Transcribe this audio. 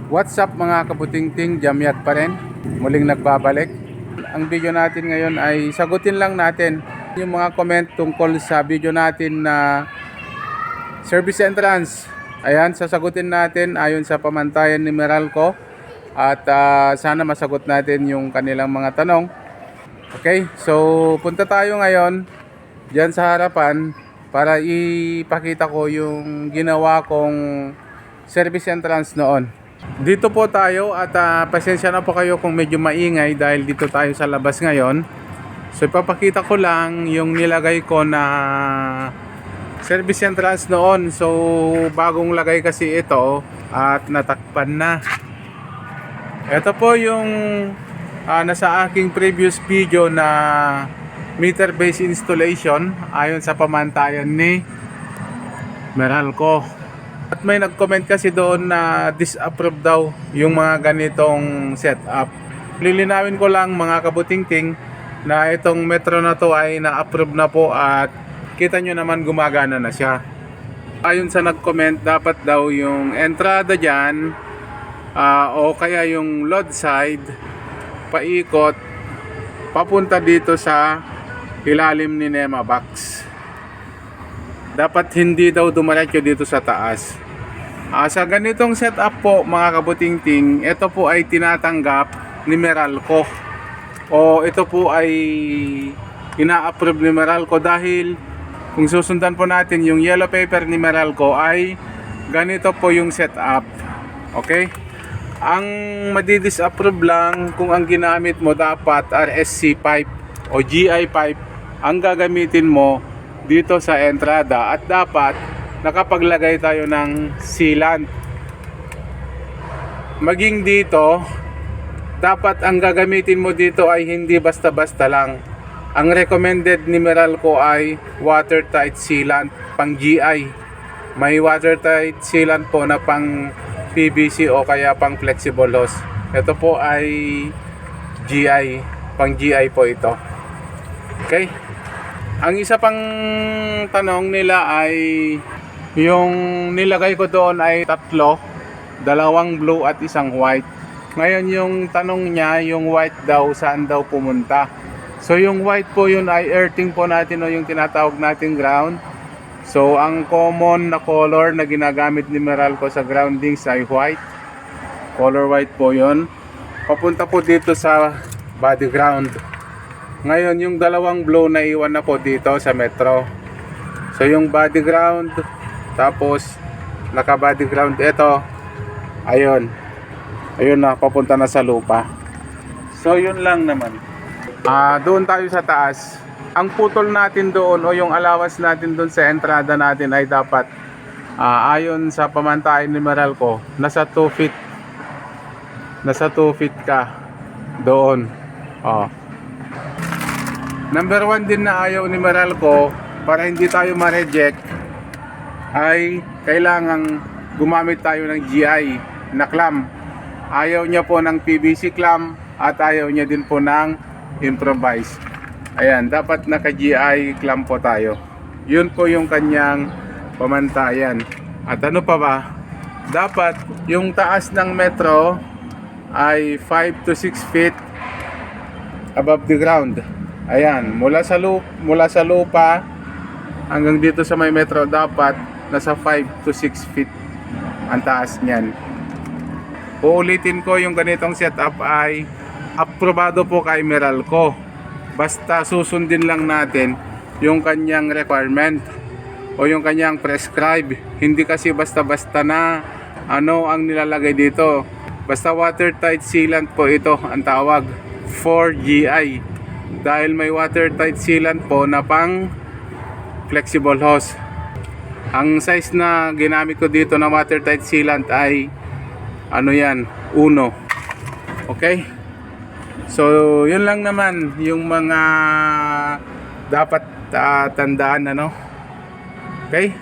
What's up mga kabutingting, Jamyat pa rin, muling nagbabalik. Ang video natin ngayon ay sagutin lang natin yung mga comment tungkol sa video natin na service entrance. Ayan, sasagutin natin ayon sa pamantayan ni Meralco at sana masagot natin yung kanilang mga tanong. Okay, so punta tayo ngayon dyan sa harapan para ipakita ko yung ginawa kong service entrance noon. Dito po tayo at pasensya na po kayo kung medyo maingay dahil dito tayo sa labas ngayon. So ipapakita ko lang yung nilagay ko na service entrance noon. So bagong lagay kasi ito at natakpan na. Ito po yung nasa aking previous video na meter base installation ayon sa pamantayan ni Meralco. At may nag-comment kasi doon na disapprove daw yung mga ganitong setup. Lilinawin ko lang mga kabutingting na itong metro na to ay na-approve na po at kita nyo naman gumagana na siya. Ayon sa nag-comment, dapat daw yung entrada dyan o kaya yung load side paikot papunta dito sa ilalim ni NEMA box. Dapat hindi daw dumiretso dito sa taas. Sa ganitong setup po mga kabutingting, ito po ay tinatanggap ni Meralco o ito po ay ina-approve ni Meralco dahil kung susundan po natin yung yellow paper ni Meralco ay ganito po yung setup. Okay? Ang madi-disapprove lang kung ang ginamit mo dapat RSC pipe o GI pipe ang gagamitin mo dito sa entrada at dapat nakapaglagay tayo ng sealant. Maging dito, dapat ang gagamitin mo dito ay hindi basta-basta lang. Ang recommended ni Meralco ay watertight sealant pang GI. May watertight sealant po na pang PVC o kaya pang flexible hose. Ito po ay GI, pang GI po ito. Okay? Ang isa pang tanong nila ay yung nilagay ko doon ay tatlo, dalawang blue at isang white. Ngayon yung tanong niya, yung white daw saan daw pumunta. So yung white po yun ay earthing po natin o yung tinatawag nating ground. So ang common na color na ginagamit ni Meralco sa groundings ay white. Color white po yun. Papunta po dito sa body ground. Ngayon yung dalawang blue na iwan na po dito sa metro. So yung body ground, tapos naka body ground ito. Ayun na, papunta na sa lupa. So yun lang naman. Doon tayo sa taas. Ang putol natin doon o yung allowance natin doon sa entrada natin ay dapat ayon sa pamantayan ni Meralco, nasa 2 feet. Nasa 2 feet ka doon. Number 1 din na ayaw ni Meralco para hindi tayo ma-reject ay kailangan gumamit tayo ng GI na clamp. Ayaw niya po ng PVC clamp at ayaw niya din po ng improvise. Ayan, dapat naka GI clamp po tayo. Yun po yung kanyang pamantayan. At ano pa ba? Dapat yung taas ng metro ay 5 to 6 feet above the ground. Ayan, mula sa lupa hanggang dito sa may metro dapat nasa 5 to 6 feet ang taas niyan. Uulitin ko, yung ganitong setup ay aprobado po kay Meralco. Basta susundin lang natin yung kanyang requirement o yung kanyang prescribe. Hindi kasi basta-basta na ano ang nilalagay dito. Basta watertight sealant po ito ang tawag for GI. Dahil may watertight sealant po na pang flexible hose. Ang size na ginamit ko dito na watertight sealant ay ano yan, 1. Okay? So yun lang naman yung mga dapat tandaan, ano. Okay?